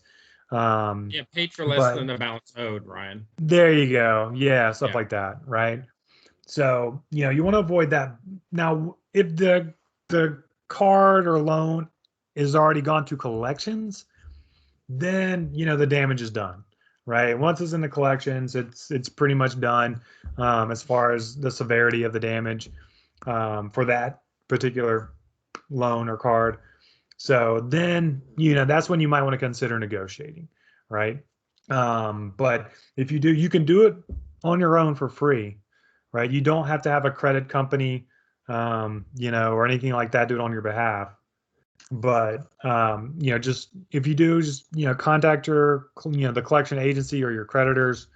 Paid for less than the balance owed, Ryan. There you go. Yeah, stuff like that, right? So, you want to avoid that. Now, if the card or loan is already gone to collections, then, the damage is done, right? Once it's in the collections, it's pretty much done as far as the severity of the damage for that particular loan or card. So then, that's when you might want to consider negotiating, right? But if you do, you can do it on your own for free, right? You don't have to have a credit company, or anything like that do it on your behalf. But, just if you do, just, contact the collection agency or your creditors,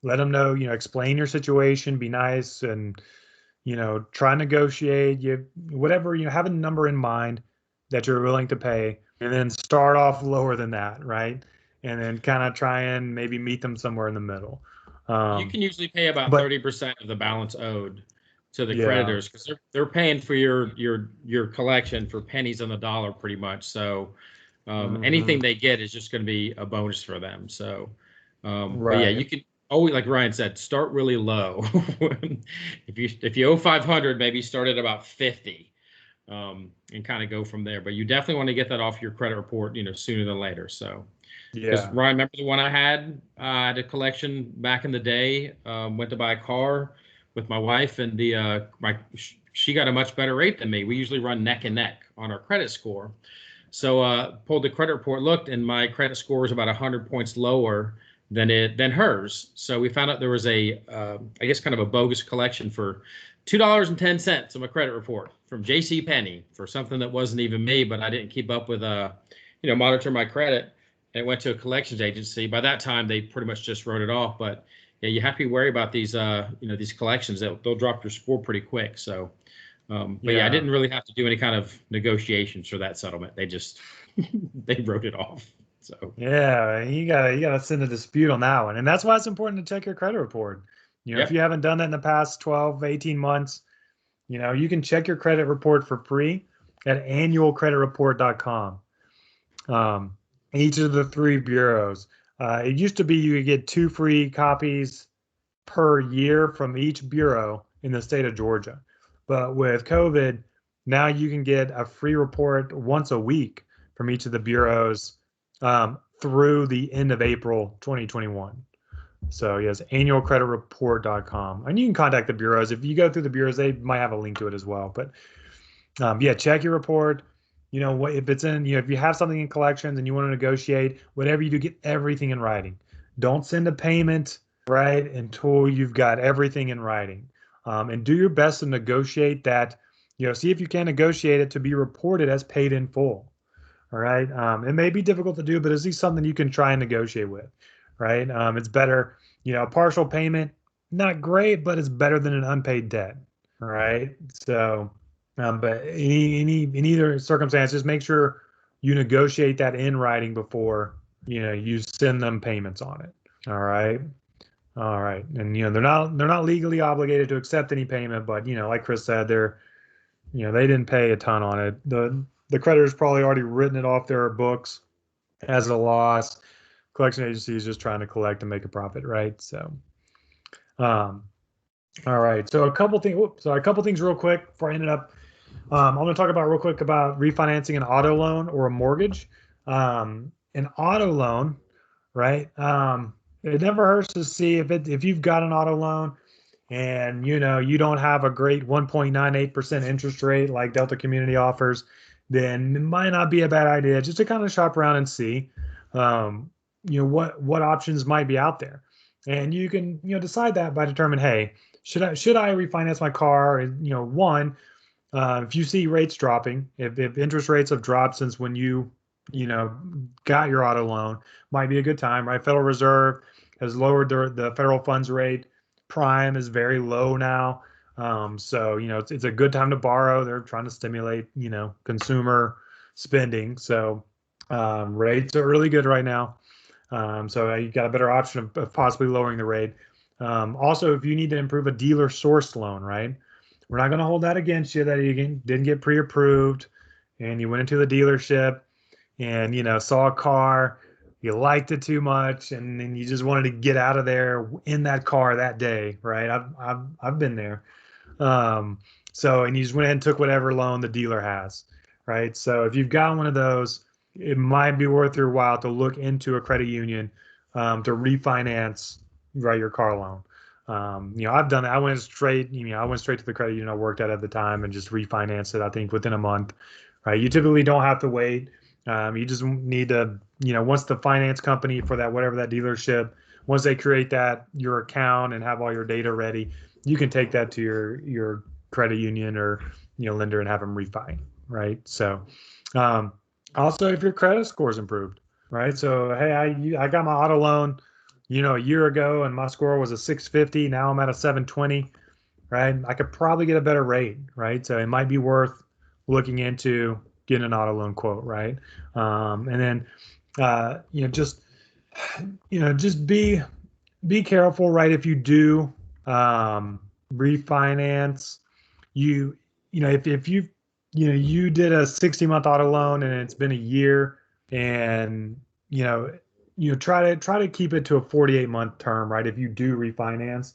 let them know, explain your situation, be nice, and, try and negotiate, whatever, have a number in mind that you're willing to pay, and then start off lower than that, right? And then kind of try and maybe meet them somewhere in the middle. You can usually pay about 30% of the balance owed to the creditors because they're paying for your collection for pennies on the dollar pretty much. So Anything they get is just going to be a bonus for them. So, but yeah, Right. you can always, like Ryan said, start really low. If you owe 500, maybe start at about 50, and kind of go from there. But you definitely want to get that off your credit report, sooner than later. So, because Yeah. Ryan, remember the one I had? I had a collection back in the day. Went to buy a car with my wife, and she got a much better rate than me. We usually run neck and neck on our credit score. So pulled the credit report, looked, and my credit score was about 100 points lower than hers. So we found out there was I guess kind of a bogus collection for $2.10 on my credit report from J.C. Penney for something that wasn't even me, but I didn't keep up with monitor my credit. And it went to a collections agency. By that time, they pretty much just wrote it off. But yeah, you have to be wary about these these collections. They'll drop your score pretty quick. So. But yeah, I didn't really have to do any kind of negotiations for that settlement. They just they wrote it off. So Yeah, you gotta send a dispute on that one. And that's why it's important to check your credit report. If you yep. haven't done that in the past 12, 18 months, you can check your credit report for free at annualcreditreport.com. Each of the three bureaus. It used to be you could get 2 free copies per year from each bureau in the state of Georgia. But with COVID, now you can get a free report once a week from each of the bureaus through the end of April 2021. So yes, annualcreditreport.com. And you can contact the bureaus. If you go through the bureaus, they might have a link to it as well. But yeah, check your report. What if it's in, if you have something in collections and you want to negotiate, whatever you do, get everything in writing. Don't send a payment, right, until you've got everything in writing. And do your best to negotiate that, see if you can negotiate it to be reported as paid in full. All right. It may be difficult to do, but it's at least something you can try and negotiate with, right? It's better, a partial payment, not great, but it's better than an unpaid debt. All right. So, but in either circumstance, just make sure you negotiate that in writing before, you send them payments on it. All right. All right. And they're not legally obligated to accept any payment, but like Chris said, they didn't pay a ton on it. The creditor's probably already written it off their books as a loss. Collection agency is just trying to collect and make a profit, right? So, all right. So a couple things real quick before I end it up. I'm going to talk about real quick about refinancing an auto loan or a mortgage. An auto loan, right? It never hurts to see if you've got an auto loan and you don't have a great 1.98% interest rate like Delta Community offers, then it might not be a bad idea just to kind of shop around and see what options might be out there. And you can decide that by determining, hey, should I refinance my car? And one, if you see rates dropping, if interest rates have dropped since when got your auto loan, might be a good time, right? Federal Reserve has lowered the federal funds rate. Prime is very low now. So, it's a good time to borrow. They're trying to stimulate, consumer spending. So rates are really good right now. So you got a better option of possibly lowering the rate. Also, if you need to improve a dealer sourced loan, right? We're not going to hold that against you that you didn't get pre-approved and you went into the dealership and, saw a car, you liked it too much, and then you just wanted to get out of there in that car that day, right? I've been there. And you just went ahead and took whatever loan the dealer has, right? So if you've got one of those, it might be worth your while to look into a credit union to refinance, right, your car loan. I've done that. I went straight to the credit union I worked at the time and just refinanced it, I think within a month, right? You typically don't have to wait. You just need to, once the finance company for that, whatever that dealership, once they create your account and have all your data ready, you can take that to your credit union or, lender and have them refi, right? So, also if your credit score is improved, right? So, hey, I got my auto loan, a year ago and my score was a 650. Now I'm at a 720, right? I could probably get a better rate, right? So it might be worth looking into getting an auto loan quote, right? And then, just be careful, right? If you do refinance, if you did a 60-month auto loan and it's been a year, and try to keep it to a 48-month term, right? If you do refinance,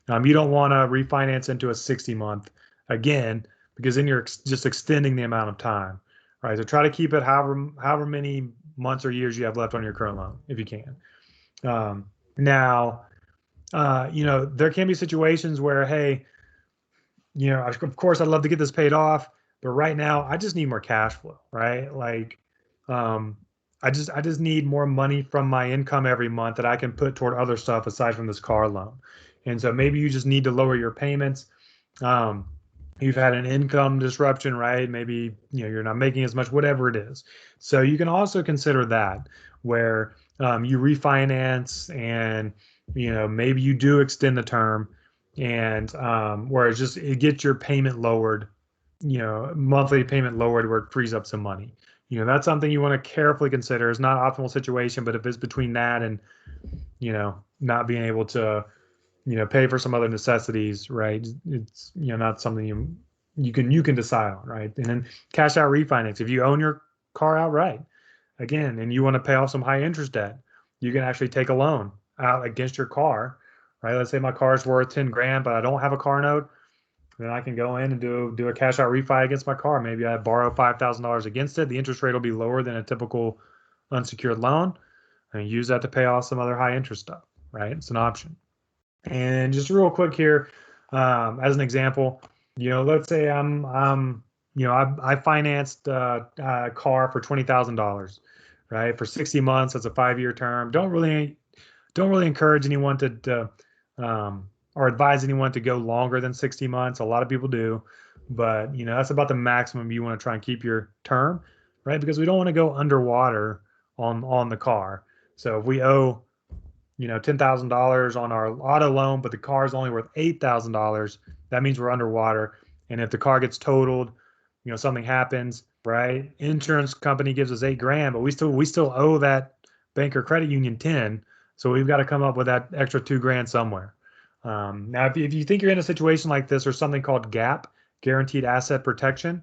you don't want to refinance into a 60-month again, because then you're just extending the amount of time, right? So try to keep it however many months or years you have left on your current loan, if you can. Now, there can be situations where, hey, of course, I'd love to get this paid off, but right now I just need more cash flow, right? Like, I just need more money from my income every month that I can put toward other stuff aside from this car loan. And so maybe you just need to lower your payments. You've had an income disruption, right? Maybe, you're not making as much, whatever it is. So you can also consider that, where you refinance and, maybe you do extend the term, and where it gets your payment lowered, monthly payment lowered, where it frees up some money. That's something you want to carefully consider. It's not an optimal situation, but if it's between that and, not being able to, pay for some other necessities, right? It's, not something you can decide on, right? And then cash out refinance. If you own your car outright, again, and you want to pay off some high interest debt, you can actually take a loan out against your car, right? Let's say my car is worth 10 grand, but I don't have a car note. Then I can go in and do a cash out refi against my car. Maybe I borrow $5,000 against it. The interest rate will be lower than a typical unsecured loan, and use that to pay off some other high interest stuff, right? It's an option. And just real quick here, as an example, let's say I financed a car for $20,000, right? For 60 months. That's a 5-year term. Don't really encourage anyone to or advise anyone to go longer than 60 months. A lot of people do, but that's about the maximum you want to try and keep your term, right? Because we don't want to go underwater on the car. So if we owe $10,000 on our auto loan, but the car is only worth $8,000, that means we're underwater. And if the car gets totaled, something happens, right? Insurance company gives us 8 grand, but we still owe that bank or credit union 10. So we've got to come up with that extra 2 grand somewhere. Now, if you think you're in a situation like this, there's something called GAP, Guaranteed Asset Protection,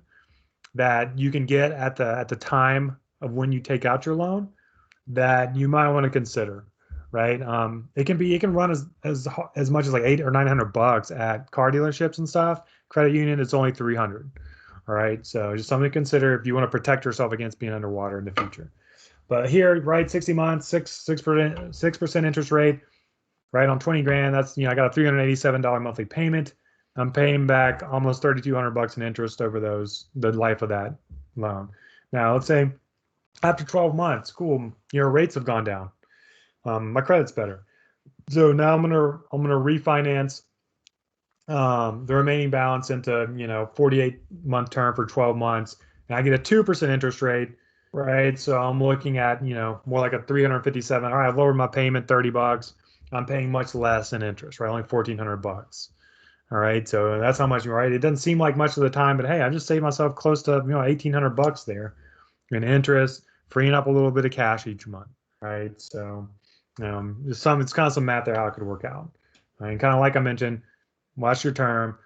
that you can get at the time of when you take out your loan, that you might want to consider, right? It can run as much as like $800 or $900 at car dealerships and stuff. Credit union, it's only $300. All right, so just something to consider if you want to protect yourself against being underwater in the future. But here, right, 60 months, 6% interest rate, right, on 20 grand. That's, I got a $387 monthly payment. I'm paying back almost $3,200 in interest over the life of that loan. Now, let's say after 12 months, cool, your rates have gone down. My credit's better. So now I'm gonna refinance the remaining balance into 48-month term for 12 months, and I get a 2% interest rate, right? So I'm looking at more like a 357. All right, I've lowered my payment $30. I'm paying much less in interest, right? Only $1,400. All right, so that's how much, right? It doesn't seem like much of the time, but hey, I just saved myself close to $1,800 there in interest, freeing up a little bit of cash each month, right? So it's kind of some math there how it could work out. Right? And kind of like I mentioned, watch your term,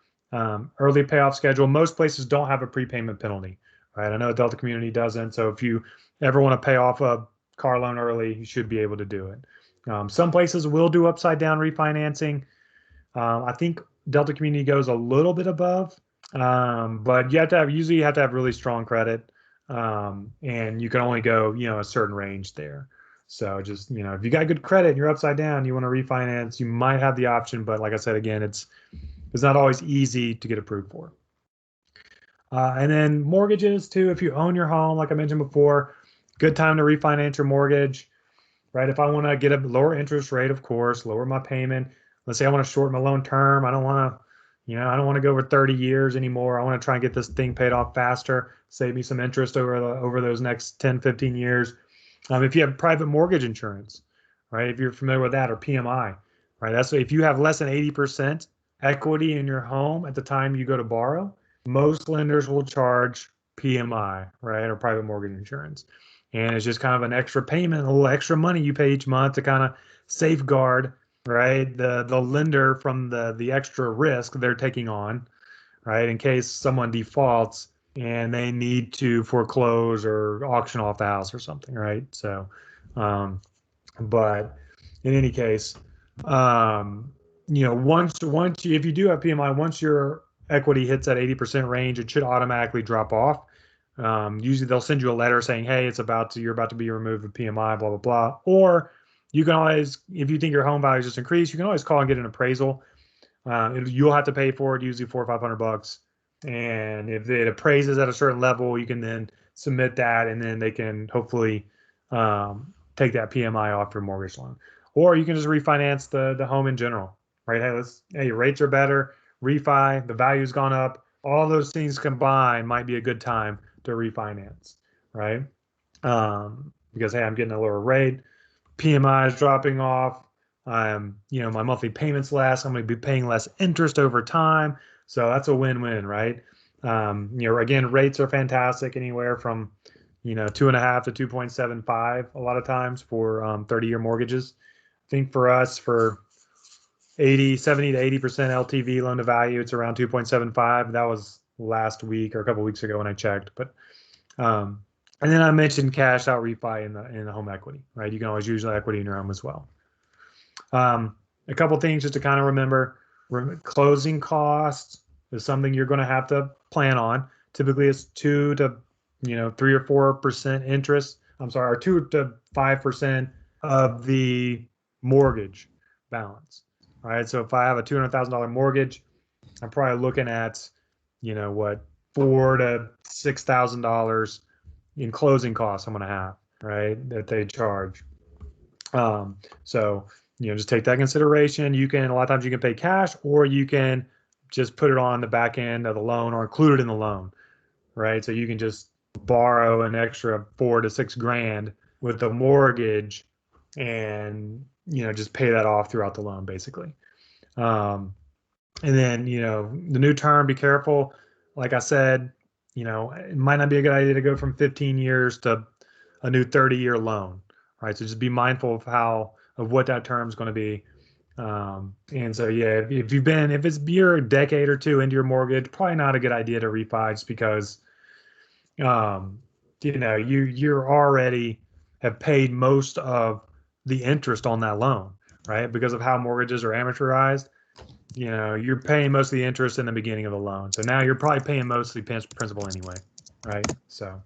early payoff schedule. Most places don't have a prepayment penalty, right? I know Delta Community doesn't. So if you ever want to pay off a car loan early, you should be able to do it. Some places will do upside down refinancing. I think Delta Community goes a little bit above, but you usually have to have really strong credit, and you can only go a certain range there. So just if you got good credit and you're upside down, you want to refinance, you might have the option, but like I said again, it's not always easy to get approved for. And then mortgages too. If you own your home, like I mentioned before, good time to refinance your mortgage. Right? If I want to get a lower interest rate, of course, lower my payment. Let's say I want to shorten my loan term. I don't want to go over 30 years anymore. I want to try and get this thing paid off faster, save me some interest over those next 10, 15 years. If you have private mortgage insurance, right? If you're familiar with that, or PMI, right? That's if you have less than 80% equity in your home at the time you go to borrow, most lenders will charge PMI, right? Or private mortgage insurance. And it's just kind of an extra payment, a little extra money you pay each month to kind of safeguard, right, the lender from the extra risk they're taking on, right, in case someone defaults and they need to foreclose or auction off the house or something, right? So, but in any case, once if you do have PMI, once your equity hits that 80% range, it should automatically drop off. Usually they'll send you a letter saying, hey, you're about to be removed with PMI, blah, blah, blah. Or you can always, if you think your home value just increased, you can always call and get an appraisal. You'll have to pay for it, usually $400 or $500. And if it appraises at a certain level, you can then submit that, and then they can hopefully take that PMI off your mortgage loan. Or you can just refinance the home in general, right? Hey, your rates are better, refi, the value's gone up. All those things combined might be a good time to refinance, right? Because hey, I'm getting a lower rate, PMI is dropping off. My monthly payments less. I'm going to be paying less interest over time. So that's a win-win, right? Again, rates are fantastic, anywhere from 2.5 to 2.75 a lot of times for 30-year mortgages. I think for us, for 70 to 80% LTV loan to value, it's around 2.75. That was last week or a couple weeks ago when I checked. But and then I mentioned cash out refi in the home equity, right? You can always use equity in your home as well. A couple things just to kind of remember. Closing costs is something you're going to have to plan on. Typically, it's 2 to 3 or 4% interest. I'm sorry, or 2 to 5% of the mortgage balance. All right. So if I have a $200,000 mortgage, I'm probably looking at, $4,000 to $6,000 in closing costs I'm going to have, right, that they charge. So just take that consideration. A lot of times you can pay cash, or you can just put it on the back end of the loan or include it in the loan, right? So you can just borrow an extra $4,000 to $6,000 with the mortgage, and just pay that off throughout the loan, basically. And then the new term, be careful. Like I said, it might not be a good idea to go from 15 years to a new 30-year loan, right? So just be mindful of what that term is going to be. And so, yeah, if you're a decade or two into your mortgage, probably not a good idea to refi, just because, you're already have paid most of the interest on that loan, right? Because of how mortgages are amortized, you're paying most of the interest in the beginning of the loan. So now you're probably paying mostly principal anyway, right? So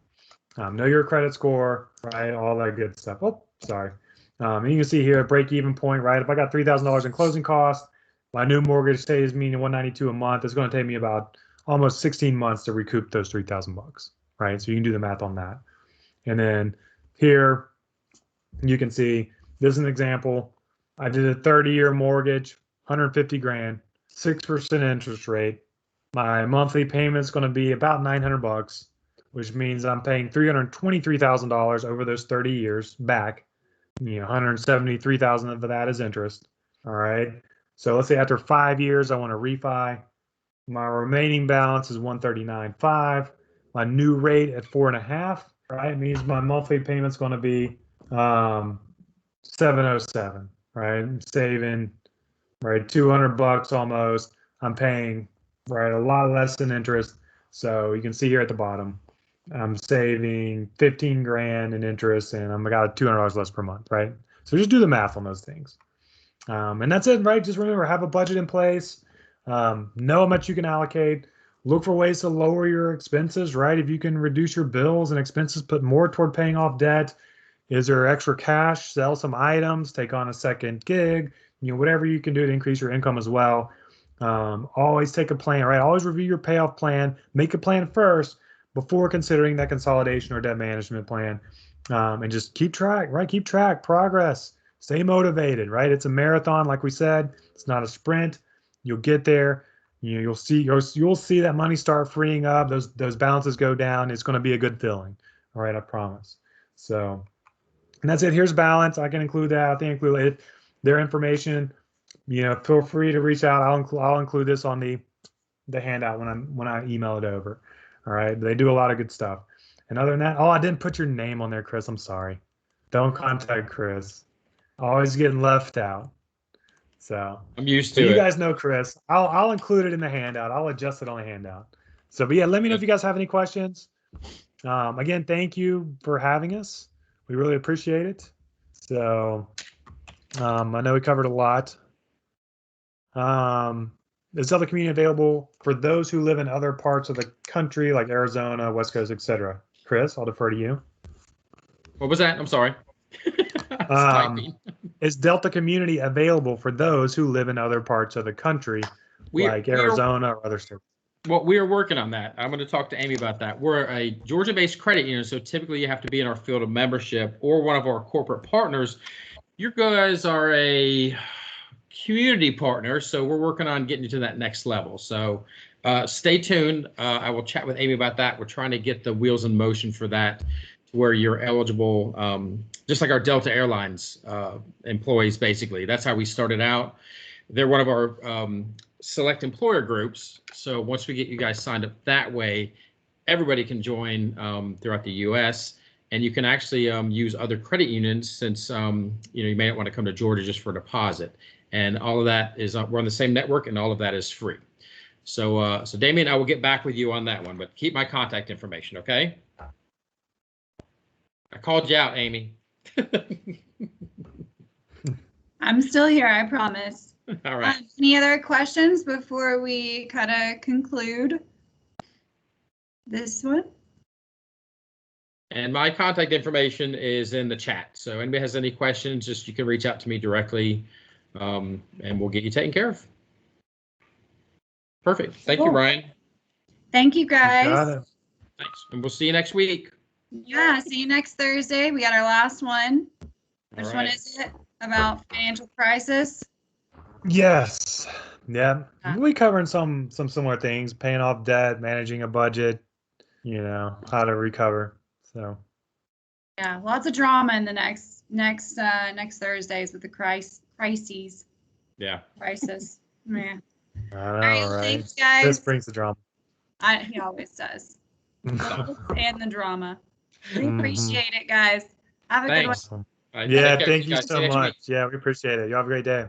know your credit score, right? All that good stuff. Oh, sorry. And you can see here a break-even point, right? If I got $3,000 in closing costs, my new mortgage saves me $192 a month. It's going to take me about almost 16 months to recoup those $3,000, right? So you can do the math on that. And then here you can see this is an example. I did a 30-year mortgage, $150,000, 6% interest rate. My monthly payment is going to be about $900, which means I'm paying $323,000 over those 30 years back. $173,000 of that is interest. All right. So let's say after 5 years, I want to refi. My remaining balance is $139,500. My new rate at 4.5%, right, means my monthly payment's going to be $707, right? I'm saving, right, $200 almost. I'm paying, right, a lot less in interest. So you can see here at the bottom, I'm saving $15,000 in interest, and I got $200 less per month, right? So just do the math on those things. And that's it, right? Just remember, have a budget in place. Know how much you can allocate. Look for ways to lower your expenses, right? If you can reduce your bills and expenses, put more toward paying off debt. Is there extra cash? Sell some items, take on a second gig, whatever you can do to increase your income as well. Always take a plan, right? Always review your payoff plan. Make a plan first before considering that consolidation or debt management plan. And just keep track, right? Keep track, progress, stay motivated, right? It's a marathon, like we said. It's not a sprint. You'll get there. You'll see that money start freeing up. Those balances go down. It's going to be a good feeling. All right, I promise. So, and that's it. Here's balance. I can include that. I think include it. Their information. Feel free to reach out. I'll include this on the handout when I email it over. All right. They do a lot of good stuff. And other than that, I didn't put your name on there, Chris. I'm sorry. Don't contact Chris. Always getting left out. So I'm used to you it. guys know Chris. I'll include it in the handout. I'll adjust it on the handout. So, but yeah, let me know if you guys have any questions. Again, thank you for having us. We really appreciate it. So, I know we covered a lot. Is Delta Community available for those who live in other parts of the country, like Arizona, West Coast, etc.? Chris, I'll defer to you. What was that? I'm sorry. I was typing. Is Delta Community available for those who live in other parts of the country, like Arizona or other states? Well, we are working on that. I'm going to talk to Amy about that. We're a Georgia-based credit union, so typically you have to be in our field of membership or one of our corporate partners. You guys are a community partner, so we're working on getting you to that next level. So stay tuned. I will chat with Amy about that. We're trying to get the wheels in motion for that, to where you're eligible, just like our Delta Airlines employees, basically. That's how we started out. They're one of our select employer groups. So once we get you guys signed up that way, everybody can join throughout the U.S. And you can actually use other credit unions, since you may not want to come to Georgia just for a deposit. And all of that is we're on the same network, and all of that is free. So so Damien, I will get back with you on that one, but keep my contact information, okay? I called you out, Amy. I'm still here, I promise. All right. Any other questions before we kind of conclude this one? And my contact information is in the chat. So anybody has any questions, just you can reach out to me directly, and we'll get you taken care of. Perfect. Thank you, Ryan. Thank you, guys. Thanks. And we'll see you next week. Yeah, see you next Thursday. We got our last one. Which one is it? About financial crisis? Yes. Yeah. We'll be covering some similar things, paying off debt, managing a budget, how to recover. So yeah, lots of drama in the next Thursdays with the crises. Yeah. Crisis. Yeah. I know, all right, right? Thanks, guys. This brings the drama. He always does. And the drama. We appreciate it, guys. Have a good one. Yeah, thank you so much. Yeah, we appreciate it. You have a great day.